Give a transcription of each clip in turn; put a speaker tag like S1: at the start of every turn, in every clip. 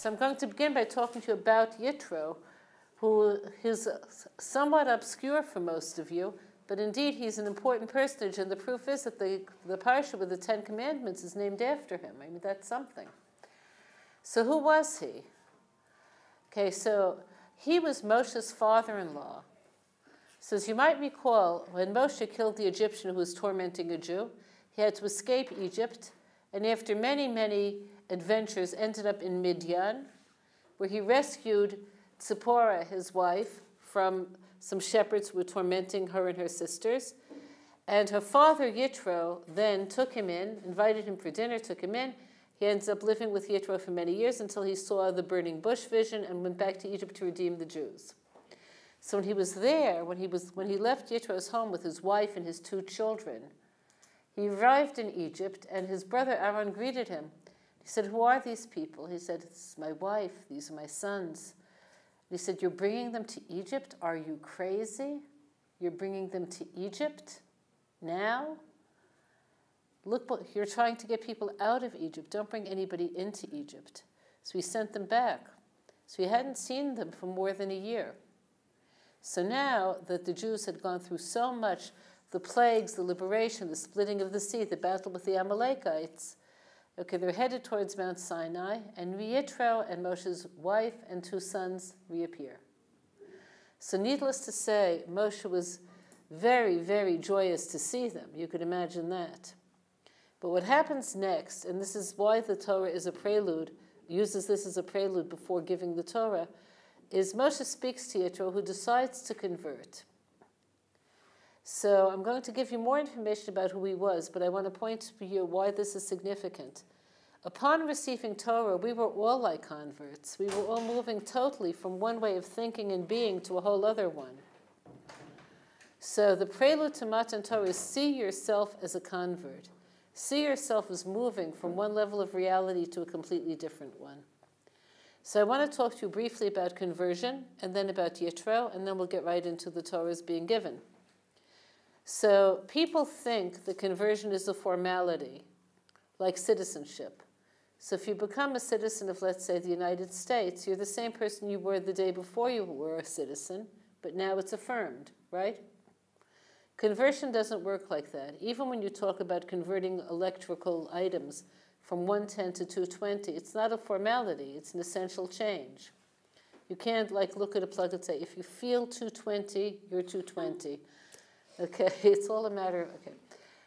S1: So I'm going to begin by talking to you about Yitro, who is somewhat obscure for most of you, but indeed he's an important personage, and the proof is that the Parshat with the 10 Commandments is named after him. I mean, that's something. So who was he? Okay, so he was Moshe's father-in-law. So as you might recall, when Moshe killed the Egyptian who was tormenting a Jew, he had to escape Egypt, and after many, many adventures ended up in Midian, where he rescued Tziporah, his wife, from some shepherds who were tormenting her and her sisters. And her father, Yitro, then took him in, invited him for dinner, took him in. He ends up living with Yitro for many years until he saw the burning bush vision and went back to Egypt to redeem the Jews. So when he was there, when he left Yitro's home with his wife and his 2 children, he arrived in Egypt, and his brother Aaron greeted him. He said, "Who are these people?" He said, "This is my wife. These are my sons." And he said, "You're bringing them to Egypt? Are you crazy? You're bringing them to Egypt now? Look, you're trying to get people out of Egypt. Don't bring anybody into Egypt." So he sent them back. So he hadn't seen them for more than a year. So now that the Jews had gone through so much, the plagues, the liberation, the splitting of the sea, the battle with the Amalekites, okay, they're headed towards Mount Sinai, and Yitro and Moshe's wife and 2 sons reappear. So needless to say, Moshe was very, very joyous to see them. You could imagine that. But what happens next, and this is why the Torah is a prelude, uses this as a prelude before giving the Torah, is Moshe speaks to Yitro, who decides to convert. So I'm going to give you more information about who he was, but I want to point to you why this is significant. Upon receiving Torah, we were all like converts. We were all moving totally from one way of thinking and being to a whole other one. So the prelude to Matan Torah is see yourself as a convert. See yourself as moving from one level of reality to a completely different one. So I want to talk to you briefly about conversion, and then about Yitro, and then we'll get right into the Torah's being given. So people think that conversion is a formality, like citizenship. So if you become a citizen of, let's say, the United States, you're the same person you were the day before you were a citizen, but now it's affirmed, right? Conversion doesn't work like that. Even when you talk about converting electrical items from 110 to 220, it's not a formality, it's an essential change. You can't look at a plug and say, if you feel 220, you're 220. Okay, it's all a matter of, okay.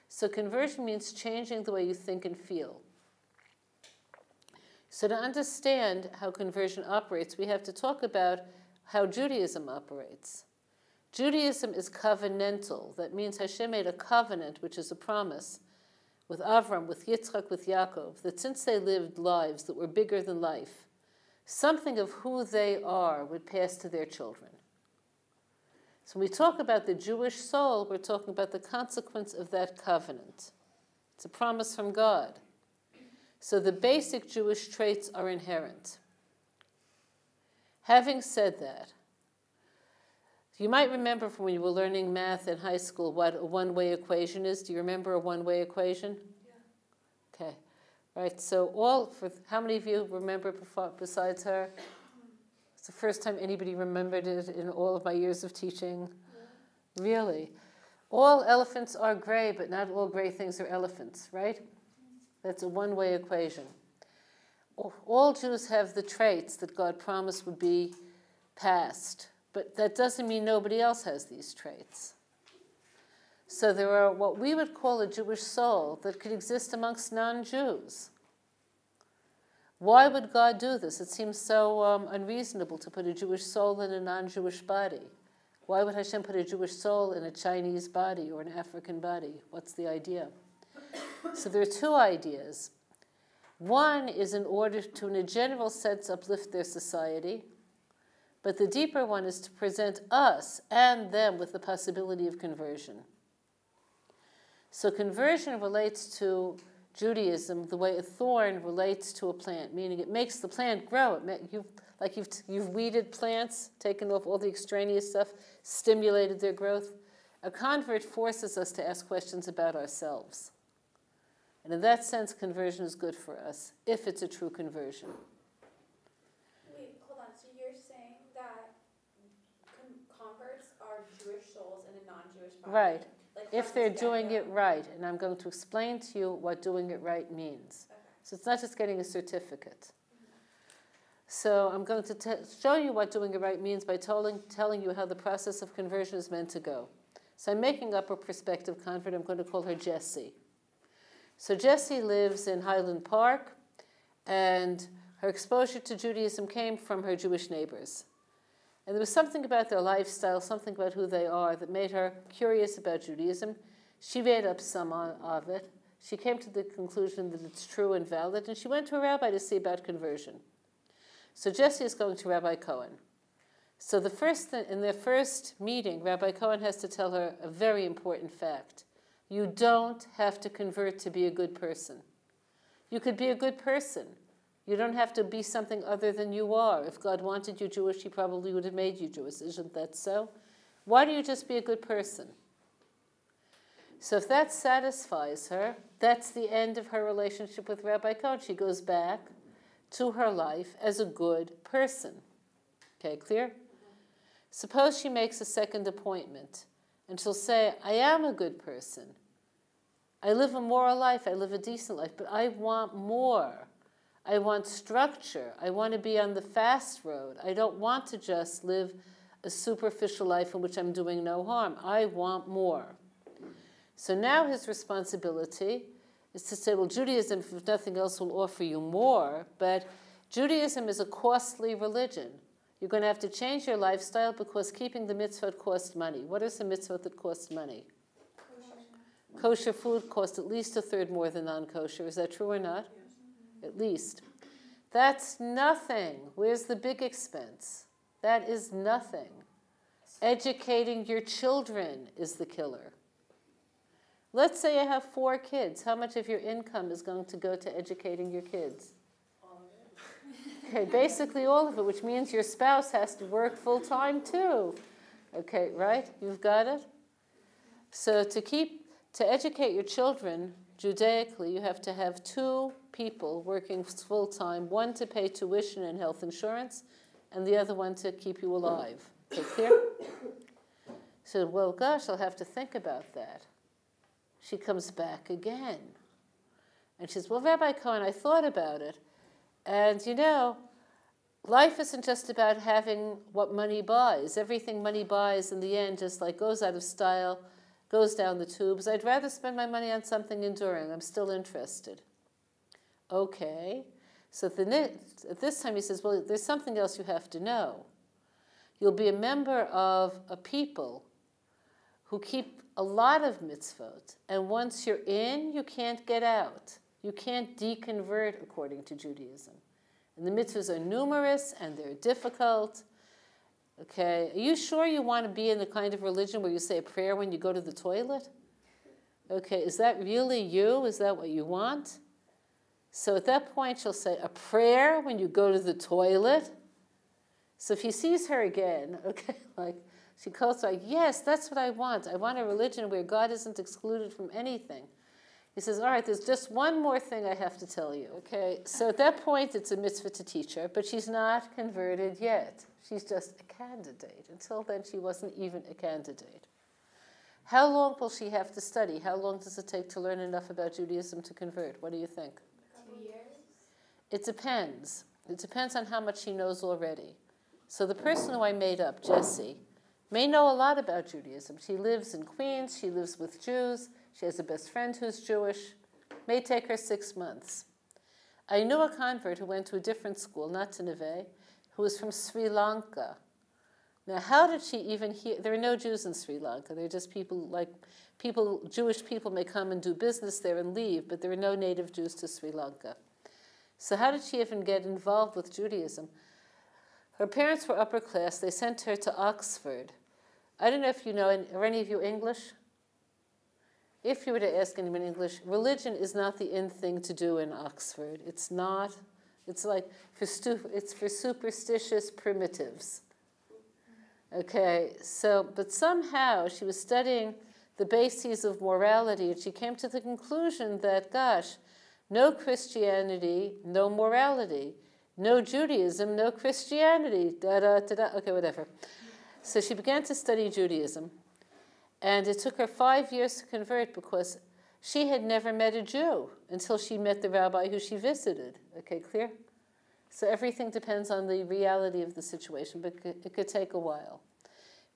S1: So conversion means changing the way you think and feel. So to understand how conversion operates, we have to talk about how Judaism operates. Judaism is covenantal. That means Hashem made a covenant, which is a promise, with Avram, with Yitzchak, with Yaakov, that since they lived lives that were bigger than life, something of who they are would pass to their children. So when we talk about the Jewish soul, we're talking about the consequence of that covenant. It's a promise from God. So the basic Jewish traits are inherent. Having said that, you might remember from when you were learning math in high school what a one-way equation is. Do you remember a one-way equation? Yeah. Okay. Right. So how many of you remember besides her? It's the first time anybody remembered it in all of my years of teaching. Yeah. Really. All elephants are gray, but not all gray things are elephants, right? That's a one-way equation. All Jews have the traits that God promised would be passed. But that doesn't mean nobody else has these traits. So there are what we would call a Jewish soul that could exist amongst non-Jews. Why would God do this? It seems so unreasonable to put a Jewish soul in a non-Jewish body. Why would Hashem put a Jewish soul in a Chinese body or an African body? What's the idea? So there are 2 ideas. One is in order to, in a general sense, uplift their society. But the deeper one is to present us and them with the possibility of conversion. So conversion relates to Judaism the way a thorn relates to a plant, meaning it makes the plant grow. You've weeded plants, taken off all the extraneous stuff, stimulated their growth. A convert forces us to ask questions about ourselves. And in that sense, conversion is good for us, if it's a true conversion. Right.
S2: Like
S1: If they're doing it right, and I'm going to explain to you what doing it right means.
S2: Okay.
S1: So it's not just getting a certificate. So I'm going to show you what doing it right means by telling you how the process of conversion is meant to go. So I'm making up a prospective convert. I'm going to call her Jessie. So Jessie lives in Highland Park, and her exposure to Judaism came from her Jewish neighbors. And there was something about their lifestyle, something about who they are, that made her curious about Judaism. She made up some of it. She came to the conclusion that it's true and valid, and she went to a rabbi to see about conversion. So Jessie is going to Rabbi Cohen. So in their first meeting, Rabbi Cohen has to tell her a very important fact. You don't have to convert to be a good person. You could be a good person. You don't have to be something other than you are. If God wanted you Jewish, he probably would have made you Jewish. Isn't that so? Why don't you just be a good person? So if that satisfies her, that's the end of her relationship with Rabbi Cohen. She goes back to her life as a good person. Okay, clear? Suppose she makes a second appointment, and she'll say, I am a good person. I live a moral life, I live a decent life, but I want more. I want structure. I want to be on the fast road. I don't want to just live a superficial life in which I'm doing no harm. I want more. So now his responsibility is to say, well, Judaism, if nothing else, will offer you more, but Judaism is a costly religion. You're going to have to change your lifestyle because keeping the mitzvot costs money. What are some mitzvot that cost money? Kosher food costs at least a third more than non-kosher. Is that true or not? At least. That's nothing. Where's the big expense? That is nothing. Educating your children is the killer. Let's say you have 4 kids. How much of your income is going to go to educating your kids?
S2: All of it.
S1: Okay, basically all of it, which means your spouse has to work full time too. Okay, right? You've got it? So to educate your children Judaically, you have to have 2 people working full time, one to pay tuition and health insurance, and the other one to keep you alive. Okay, clear? So, well, gosh, I'll have to think about that. She comes back again. And she says, well, Rabbi Cohen, I thought about it. And, you know, life isn't just about having what money buys. Everything money buys in the end just like goes out of style, goes down the tubes. I'd rather spend my money on something enduring. I'm still interested. Okay. So at this time he says, well, there's something else you have to know. You'll be a member of a people who keep a lot of mitzvot, and once you're in, you can't get out. You can't deconvert according to Judaism. And the mitzvahs are numerous and they're difficult. Okay, are you sure you want to be in the kind of religion where you say a prayer when you go to the toilet? Okay, is that really you? Is that what you want? So at that point she'll say, a prayer when you go to the toilet? So if he sees her again, okay, like, she calls like, yes, that's what I want. I want a religion where God isn't excluded from anything. He says, all right, there's just one more thing I have to tell you. Okay, so at that point, it's a mitzvah to teach her, but she's not converted yet. She's just a candidate. Until then, she wasn't even a candidate. How long will she have to study? How long does it take to learn enough about Judaism to convert? What do you think?
S2: 2 years?
S1: It depends. It depends on how much she knows already. So the person who I made up, Jessie, may know a lot about Judaism. She lives in Queens. She lives with Jews. She has a best friend who's Jewish. May take her 6 months. I knew a convert who went to a different school, not to Neve, who was from Sri Lanka. Now, how did she even hear? There are no Jews in Sri Lanka. They're just Jewish people may come and do business there and leave, but there are no native Jews to Sri Lanka. So how did she even get involved with Judaism? Her parents were upper class. They sent her to Oxford. I don't know if you know, are any of you English? If you were to ask anyone in English, religion is not the in thing to do in Oxford. It's not. It's like it's for superstitious primitives. Okay, so, but somehow she was studying the bases of morality, and she came to the conclusion that, gosh, no Christianity, no morality. No Judaism, no Christianity. Da-da-da-da. Okay, whatever. So she began to study Judaism. And it took her 5 years to convert because she had never met a Jew until she met the rabbi who she visited. Okay, clear? So everything depends on the reality of the situation, but it could take a while.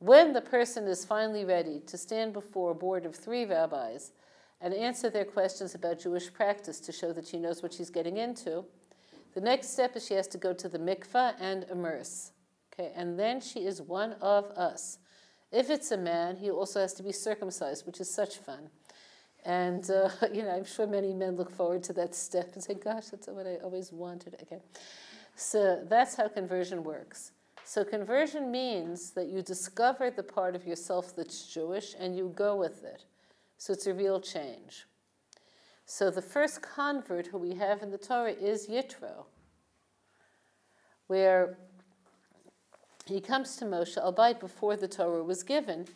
S1: When the person is finally ready to stand before a board of 3 rabbis and answer their questions about Jewish practice to show that she knows what she's getting into, the next step is she has to go to the mikveh and immerse. Okay, and then she is one of us. If it's a man, he also has to be circumcised, which is such fun. And, I'm sure many men look forward to that step and say, gosh, that's what I always wanted. Okay. So that's how conversion works. So conversion means that you discover the part of yourself that's Jewish and you go with it. So it's a real change. So the first convert who we have in the Torah is Yitro, where he comes to Moshe, albeit before the Torah was given,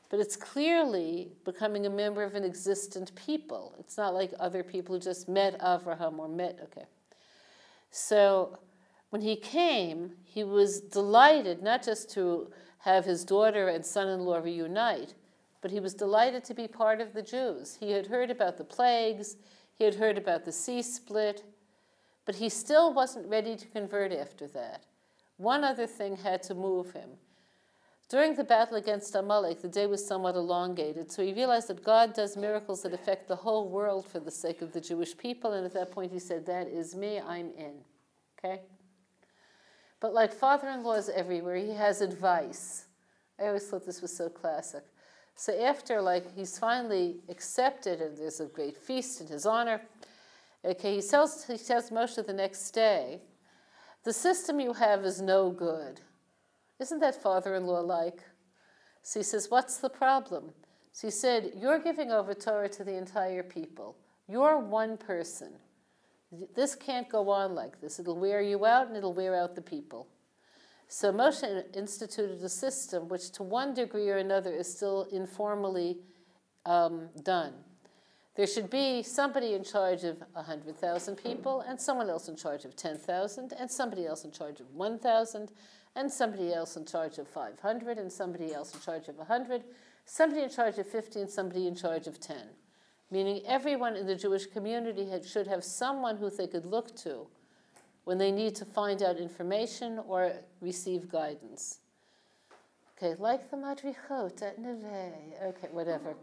S1: but it's clearly becoming a member of an existent people. It's not like other people who just met Avraham or met, okay. So when he came, he was delighted not just to have his daughter and son-in-law reunite, but he was delighted to be part of the Jews. He had heard about the plagues, he had heard about the sea split, but he still wasn't ready to convert after that. One other thing had to move him. During the battle against Amalek, the day was somewhat elongated, so he realized that God does miracles that affect the whole world for the sake of the Jewish people, and at that point he said, that is me, I'm in. Okay? But like father-in-laws everywhere, he has advice. I always thought this was so classic. So after, he's finally accepted, and there's a great feast in his honor, okay, he tells Moshe the next day, the system you have is no good. Isn't that father-in-law like? So he says, what's the problem? So he said, you're giving over Torah to the entire people. You're one person. This can't go on like this. It'll wear you out and it'll wear out the people. So Moshe instituted a system which to one degree or another is still informally done. There should be somebody in charge of 100,000 people, and someone else in charge of 10,000, and somebody else in charge of 1,000, and somebody else in charge of 500, and somebody else in charge of 100, somebody in charge of 50, and somebody in charge of 10. Meaning everyone in the Jewish community should have someone who they could look to when they need to find out information or receive guidance. Okay, like the Madrichot at Neve. Okay, whatever.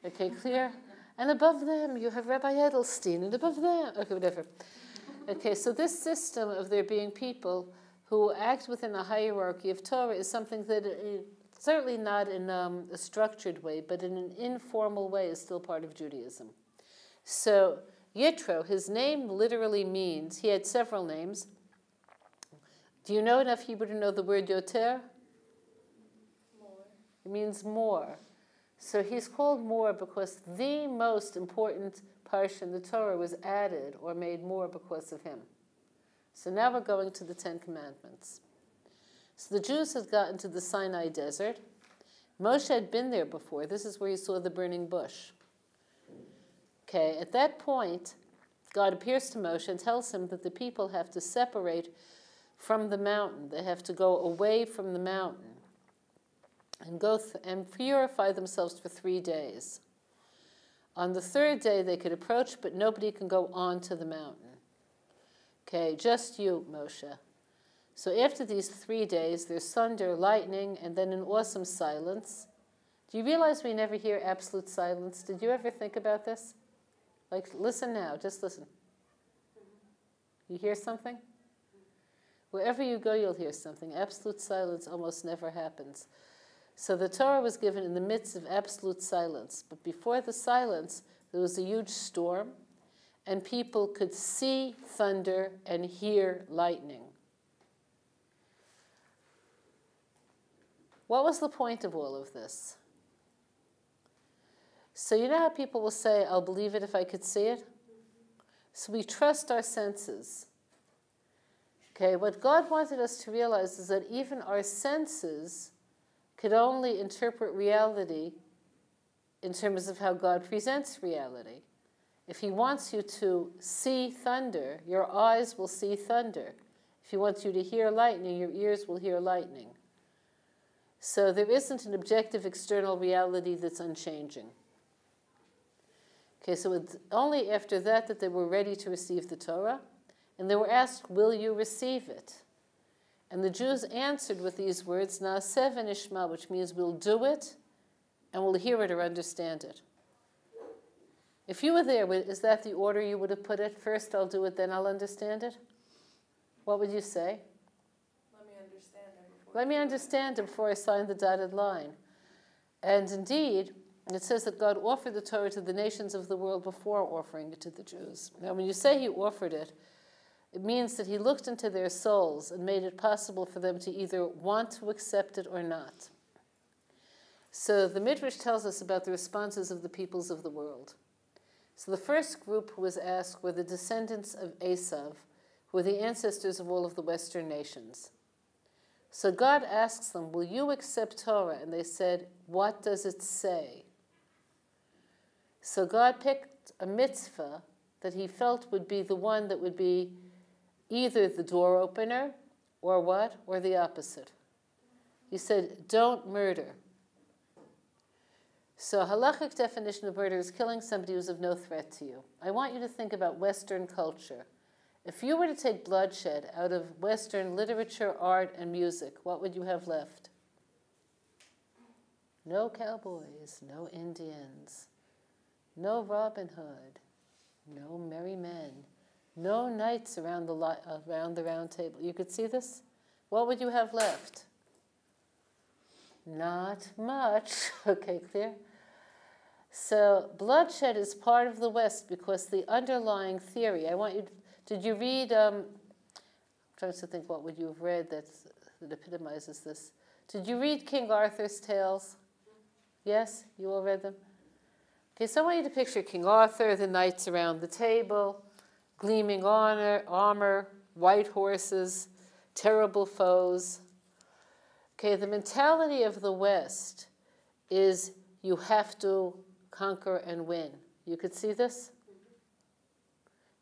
S1: Okay, clear? And above them you have Rabbi Edelstein, and above them, okay, whatever. Okay, so this system of there being people who act within a hierarchy of Torah is something that, certainly not in a structured way, but in an informal way is still part of Judaism. So Yitro, his name literally means, he had several names. Do you know enough Hebrew to know the word yoter?
S2: More.
S1: It means more. So he's called more because the most important parsha in the Torah was added or made more because of him. So now we're going to the 10 Commandments. So the Jews had gotten to the Sinai desert. Moshe had been there before. This is where he saw the burning bush. Okay, at that point, God appears to Moshe and tells him that the people have to separate from the mountain. They have to go away from the mountain and go and purify themselves for 3 days. On the 3rd day, they could approach, but nobody can go onto the mountain. Okay, just you, Moshe. So after these 3 days, there's thunder, lightning, and then an awesome silence. Do you realize we never hear absolute silence? Did you ever think about this? Listen now, just listen. You hear something? Wherever you go, you'll hear something. Absolute silence almost never happens. So the Torah was given in the midst of absolute silence. But before the silence, there was a huge storm, and people could see thunder and hear lightning. What was the point of all of this? So you know how people will say, I'll believe it if I could see it? So we trust our senses. Okay, what God wanted us to realize is that even our senses could only interpret reality in terms of how God presents reality. If he wants you to see thunder, your eyes will see thunder. If he wants you to hear lightning, your ears will hear lightning. So there isn't an objective external reality that's unchanging. Okay, so it's only after that that they were ready to receive the Torah, and they were asked, will you receive it? And the Jews answered with these words, Na'aseh v'nishma, which means we'll do it, and we'll hear it or understand it. If you were there, is that the order you would have put it? First I'll do it, then I'll understand it? What would you say? Let me understand it before I sign the dotted line. And indeed, it says that God offered the Torah to the nations of the world before offering it to the Jews. Now, when you say he offered it, it means that he looked into their souls and made it possible for them to either want to accept it or not. So the Midrash tells us about the responses of the peoples of the world. So the first group who was asked were the descendants of Esav, who were the ancestors of all of the Western nations. So God asks them, will you accept Torah? And they said, what does it say? So God picked a mitzvah that he felt would be the one that would be either the door opener or what? Or the opposite. He said, don't murder. So halachic definition of murder is killing somebody who's of no threat to you. I want you to think about Western culture. If you were to take bloodshed out of Western literature, art, and music, what would you have left? No cowboys, no Indians, no Robin Hood, no merry men, no knights around the round table. You could see this? What would you have left? Not much. Okay, clear? So bloodshed is part of the West because the underlying theory, did you read, I'm trying to think what would you have read that epitomizes this. Did you read King Arthur's tales? Yes? You all read them? Okay, so I want you to picture King Arthur, the knights around the table, gleaming armor, white horses, terrible foes. Okay, the mentality of the West is you have to conquer and win. You could see this?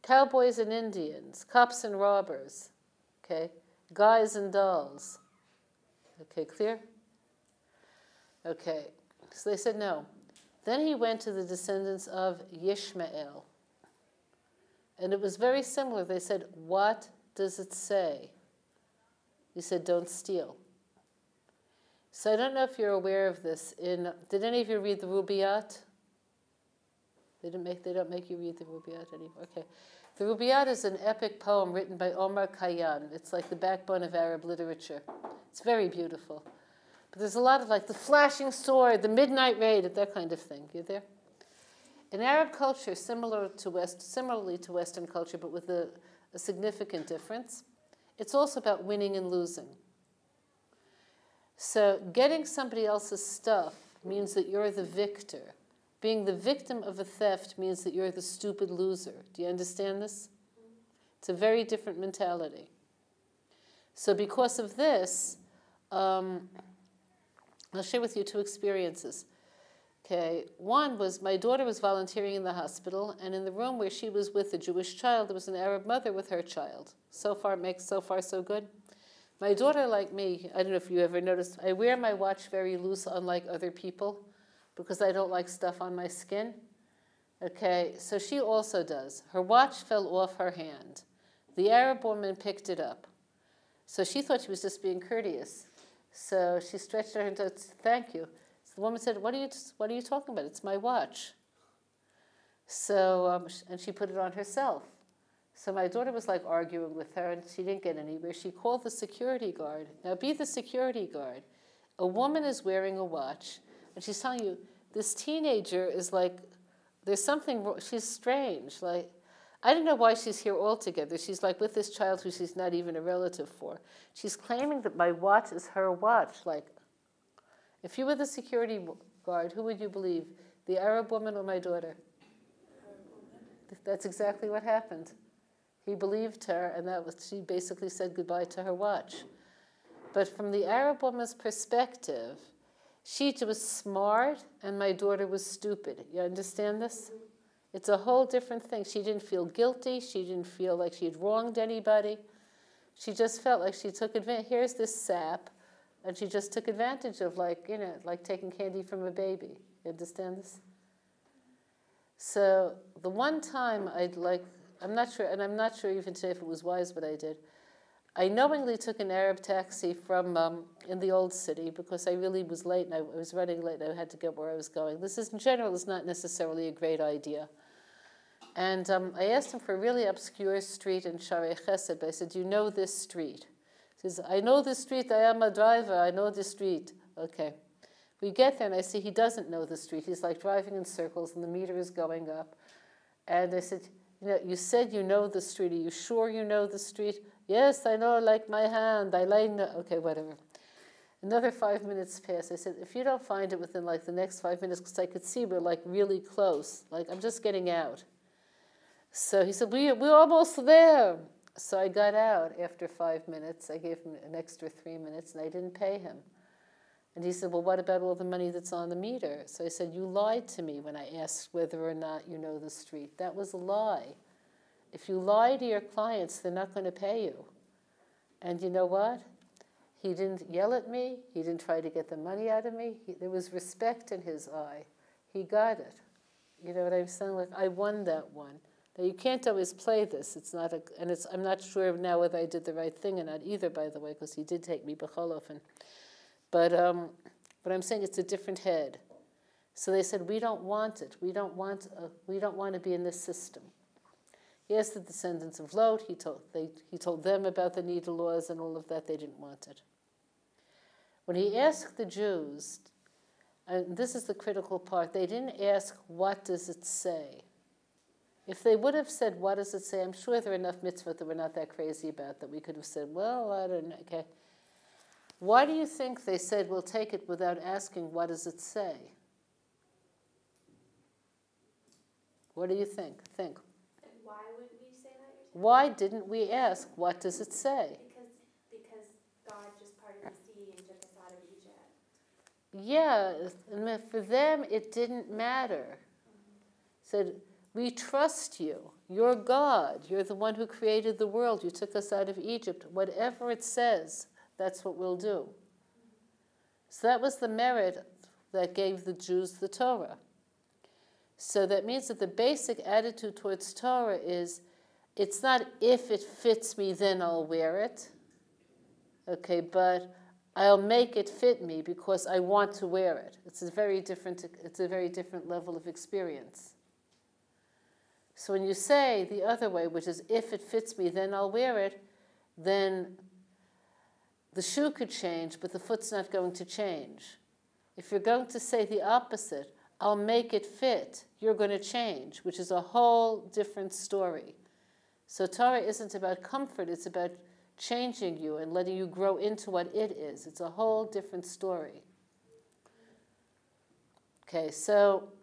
S1: Cowboys and Indians, cops and robbers, okay? Guys and dolls. Okay, clear? Okay, so they said no. Then he went to the descendants of Yishmael. And it was very similar. They said, what does it say? He said, don't steal. So I don't know if you're aware of this. Did any of you read the Rubaiyat? They don't make you read the Rubaiyat anymore. Okay. The Rubaiyat is an epic poem written by Omar Khayyam. It's like the backbone of Arab literature. It's very beautiful. But there's a lot of like the flashing sword, the midnight raid, that kind of thing. You there? In Arab culture, similarly to Western culture, but with a significant difference, it's also about winning and losing. So getting somebody else's stuff means that you're the victor. Being the victim of a theft means that you're the stupid loser. Do you understand this? It's a very different mentality. So because of this, I'll share with you two experiences. Okay, one was my daughter was volunteering in the hospital, and in the room where she was with a Jewish child, there was an Arab mother with her child. So far so good. My daughter, like me, I don't know if you ever noticed, I wear my watch very loose, unlike other people, because I don't like stuff on my skin. Okay, so she also does. Her watch fell off her hand. The Arab woman picked it up. So she thought she was just being courteous. So she stretched her hand to thank you. So the woman said, what are you talking about? It's my watch. So, and she put it on herself. So my daughter was like arguing with her, and she didn't get anywhere. She called the security guard. Now be the security guard. A woman is wearing a watch, and she's telling you, this teenager is like, there's something wrong. She's strange. Like, I don't know why she's here altogether. She's like with this child who she's not even a relative for. She's claiming that my watch is her watch. Like, if you were the security guard, who would you believe? The Arab woman or my daughter? That's exactly what happened. He believed her, and she basically said goodbye to her watch. But from the Arab woman's perspective, she was smart, and my daughter was stupid. You understand this? It's a whole different thing. She didn't feel guilty. She didn't feel like she had wronged anybody. She just felt like she took advantage. Here's this sap And she just took advantage of, like taking candy from a baby. You understand this? So the one time I'm not sure, and I'm not sure even today if it was wise what I did. I knowingly took an Arab taxi from in the old city because I really was late and I was running late and I had to get where I was going. This is, in general, is not necessarily a great idea. And I asked him for a really obscure street in Sharei Chesed, but I said, "Do you know this street?" He says, "I know this street, I am a driver, I know this street." Okay. We get there and I see he doesn't know the street. He's like driving in circles and the meter is going up. And I said, "You said you know the street. Are you sure you know the street?" "Yes, I know like my hand. Okay, whatever. Another 5 minutes passed. I said, "If you don't find it within like the next 5 minutes," because I could see we're like really close. Like, I'm just getting out. So he said, we're almost there. So I got out after 5 minutes. I gave him an extra 3 minutes and I didn't pay him. And he said, "Well, what about all the money that's on the meter?" So I said, "You lied to me when I asked whether or not you know the street. That was a lie. If you lie to your clients, they're not going to pay you." And you know what? He didn't yell at me. He didn't try to get the money out of me. There was respect in his eye. He got it. You know what I'm saying? Like, I won that one. Now, you can't always play this. I'm not sure now whether I did the right thing or not either, by the way, because he did take me b'chol ofen. But I'm saying it's a different head. So they said, "We don't want it. We don't want to be in this system." He asked the descendants of Lot. He told them about the Nida laws and all of that. They didn't want it. When he asked the Jews, and this is the critical part, they didn't ask, "What does it say?" If they would have said, "What does it say?" I'm sure there are enough mitzvot that we're not that crazy about that we could have said, "Well, I don't know." Okay. Why do you think they said, "We'll take it," without asking, "What does it say?" What do you think? Think.
S2: And why would we say that?
S1: Why didn't we ask, "What does it say?"
S2: Because God just parted the sea and took us out of Egypt.
S1: Yeah, and for them it didn't matter. Said, "We trust you. You're God. You're the one who created the world. You took us out of Egypt. Whatever it says, that's what we'll do." So that was the merit that gave the Jews the Torah. So that means that the basic attitude towards Torah is, it's not if it fits me, then I'll wear it. Okay, but I'll make it fit me because I want to wear it. It's a very different level of experience. So when you say the other way, which is if it fits me, then I'll wear it, then the shoe could change, but the foot's not going to change. If you're going to say the opposite, I'll make it fit, you're going to change, which is a whole different story. So Torah isn't about comfort, it's about changing you and letting you grow into what it is. It's a whole different story. Okay, so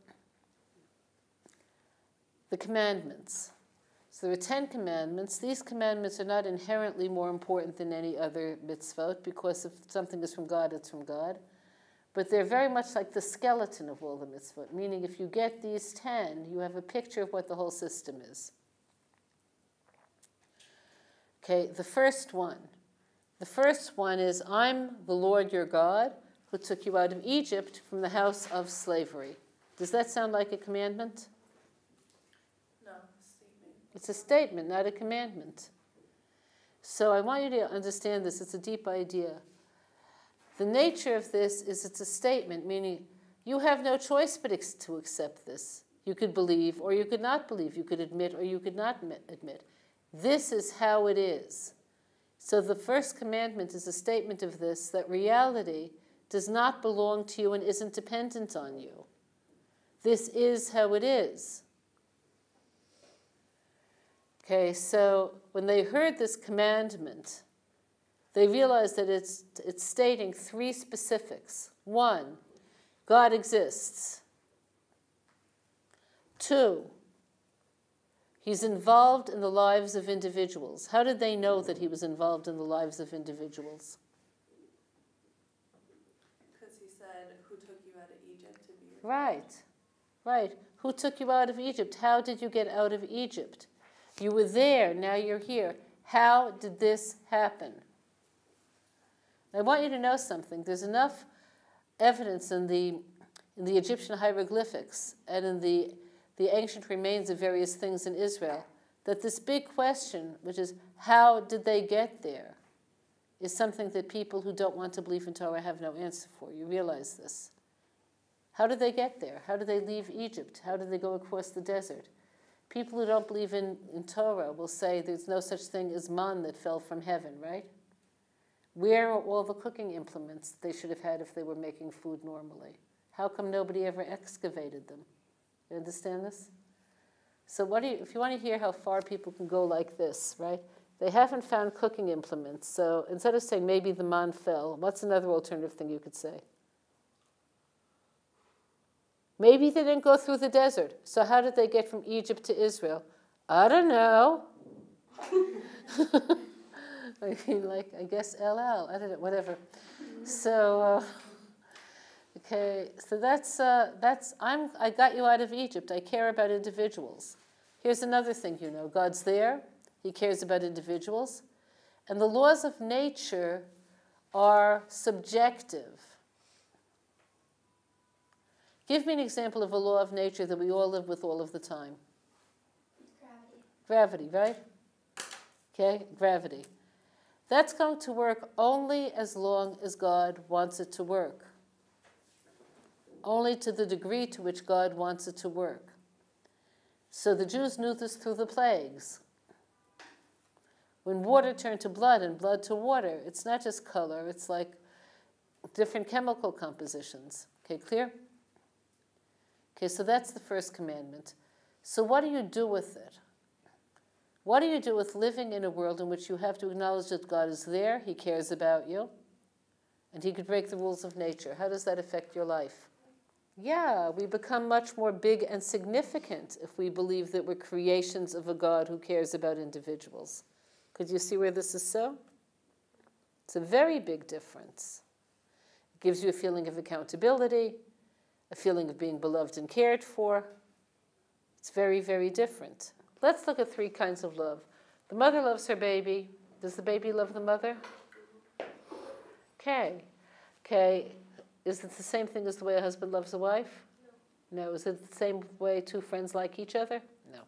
S1: the commandments. So there are 10 commandments. These commandments are not inherently more important than any other mitzvot, because if something is from God, it's from God. But they're very much like the skeleton of all the mitzvot, meaning if you get these 10, you have a picture of what the whole system is. Okay, the first one. The first one is, I'm the Lord your God who took you out of Egypt from the house of slavery. Does that sound like a commandment?
S2: No, statement.
S1: It's a statement, not a commandment. So I want you to understand this. It's a deep idea. The nature of this is it's a statement, meaning you have no choice but to accept this. You could believe or you could not believe. You could admit or you could not admit. This is how it is. So the first commandment is a statement of this, that reality does not belong to you and isn't dependent on you. This is how it is. Okay, so when they heard this commandment, they realized that it's stating 3 specifics. 1, God exists. 2, He's involved in the lives of individuals. How did they know that He was involved in the lives of individuals?
S2: Because He said, who took you out of Egypt to be your
S1: Right. Who took you out of Egypt? How did you get out of Egypt? You were there, now you're here. How did this happen? I want you to know something. There's enough evidence in the Egyptian hieroglyphics and in the ancient remains of various things in Israel that this big question, which is how did they get there, is something that people who don't want to believe in Torah have no answer for. You realize this. How did they get there? How did they leave Egypt? How did they go across the desert? People who don't believe in Torah will say there's no such thing as man that fell from heaven, right? Where are all the cooking implements they should have had if they were making food normally? How come nobody ever excavated them? You understand this? So if you want to hear how far people can go like this, right? They haven't found cooking implements, so instead of saying maybe the man fell, what's another alternative thing you could say? Maybe they didn't go through the desert, so how did they get from Egypt to Israel? I don't know. I mean, like, I guess LL, I don't know, whatever. So, okay, so I got you out of Egypt. I care about individuals. Here's another thing you know. God's there. He cares about individuals. And the laws of nature are subjective. Give me an example of a law of nature that we all live with all of the time.
S2: Gravity.
S1: Gravity, right? Okay, gravity. That's going to work only as long as God wants it to work. Only to the degree to which God wants it to work. So the Jews knew this through the plagues. When water turned to blood and blood to water, it's not just color, it's like different chemical compositions. Okay, clear? Okay, so that's the first commandment. So what do you do with it? What do you do with living in a world in which you have to acknowledge that God is there, He cares about you, and He could break the rules of nature? How does that affect your life? Yeah, we become much more big and significant if we believe that we're creations of a God who cares about individuals. Could you see where this is so? It's a very big difference. It gives you a feeling of accountability, a feeling of being beloved and cared for. It's very, very different. Let's look at 3 kinds of love. The mother loves her baby. Does the baby love the mother? Okay. Okay. Is it the same thing as the way a husband loves a wife? No. Is it the same way 2 friends like each other? No.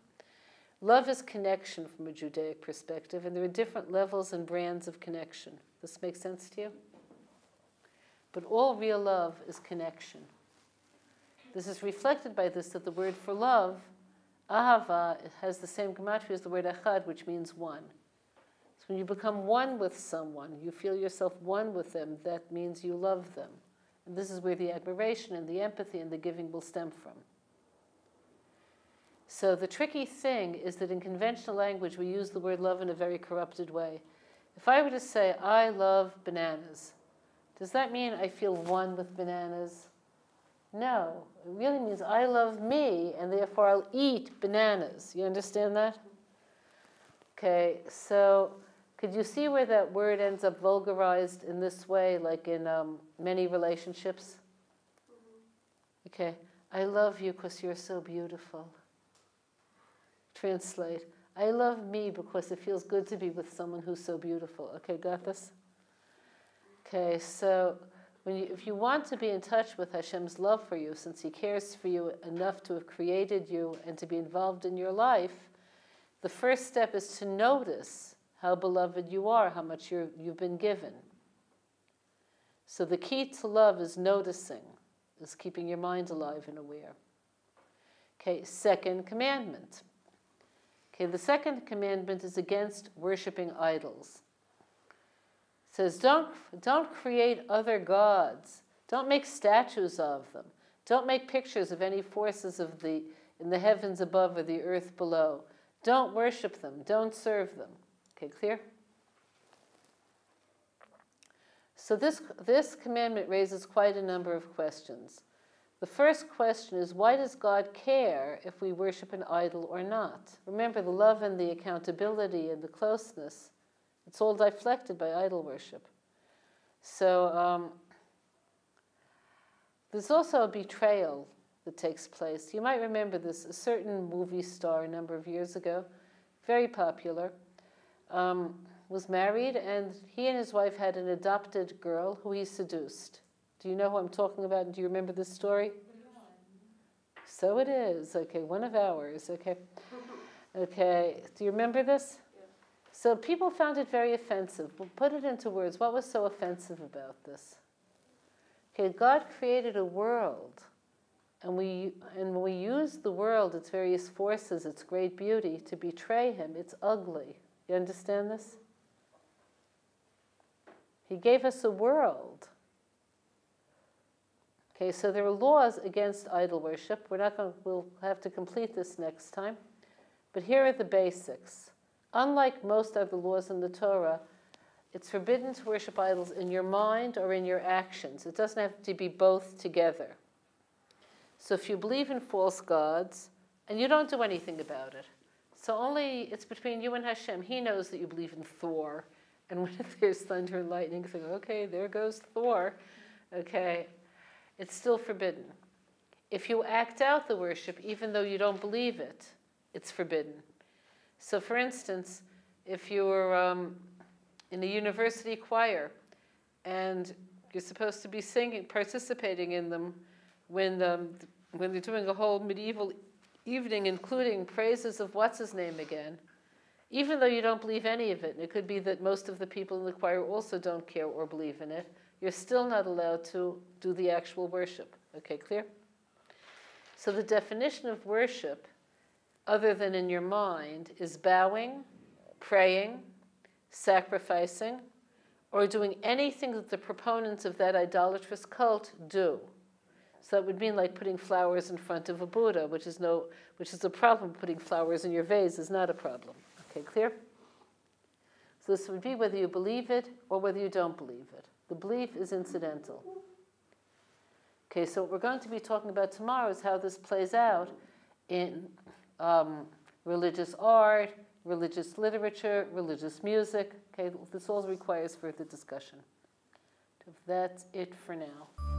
S1: Love is connection from a Judaic perspective, and there are different levels and brands of connection. This makes sense to you? But all real love is connection. This is reflected by this, that the word for love, ahava, it has the same gematria as the word echad, which means one. So when you become one with someone, you feel yourself one with them, that means you love them. And this is where the admiration and the empathy and the giving will stem from. So the tricky thing is that in conventional language, we use the word love in a very corrupted way. If I were to say, I love bananas, does that mean I feel one with bananas? No. It really means I love me, and therefore I'll eat bananas. You understand that? Okay, so could you see where that word ends up vulgarized in this way, like in many relationships? Okay, I love you because you're so beautiful. Translate, I love me because it feels good to be with someone who's so beautiful. Okay, got this? Okay, so if you want to be in touch with Hashem's love for you, since He cares for you enough to have created you and to be involved in your life, the first step is to notice how beloved you are, how much you've been given. So the key to love is noticing, is keeping your mind alive and aware. Okay, second commandment. Okay, the second commandment is against worshiping idols. It says, don't create other gods. Don't make statues of them. Don't make pictures of any forces in the heavens above or the earth below. Don't worship them. Don't serve them. Okay, clear? So this commandment raises quite a number of questions. The first question is, why does God care if we worship an idol or not? Remember, the love and the accountability and the closeness, it's all deflected by idol worship. So there's also a betrayal that takes place. You might remember this, a certain movie star a number of years ago, very popular. was married, and he and his wife had an adopted girl who he seduced. Do you know who I'm talking about? And do you remember this story? So it is. Okay, one of ours. Okay. Okay, do you remember this?
S2: Yeah.
S1: So people found it very offensive. We'll put it into words. What was so offensive about this? Okay, God created a world, and when we use the world, its various forces, its great beauty, to betray him, it's ugly. You understand this? He gave us a world. Okay, so there are laws against idol worship. We'll have to complete this next time. But here are the basics. Unlike most other laws in the Torah, it's forbidden to worship idols in your mind or in your actions. It doesn't have to be both together. So if you believe in false gods, and you don't do anything about it, so it's between you and Hashem. He knows that you believe in Thor, and when there's thunder and lightning, you think, okay, there goes Thor. Okay, it's still forbidden. If you act out the worship, even though you don't believe it, it's forbidden. So for instance, if you're in a university choir, and you're supposed to be singing, participating in them, when they're doing a whole medieval evening, including praises of what's his name again, even though you don't believe any of it, and it could be that most of the people in the choir also don't care or believe in it, you're still not allowed to do the actual worship. Okay, clear? So the definition of worship, other than in your mind, is bowing, praying, sacrificing, or doing anything that the proponents of that idolatrous cult do. So that would mean like putting flowers in front of a Buddha, which is a problem. Putting flowers in your vase is not a problem. Okay, clear? So this would be whether you believe it or whether you don't believe it. The belief is incidental. Okay, so what we're going to be talking about tomorrow is how this plays out in religious art, religious literature, religious music. Okay, this all requires further discussion. That's it for now.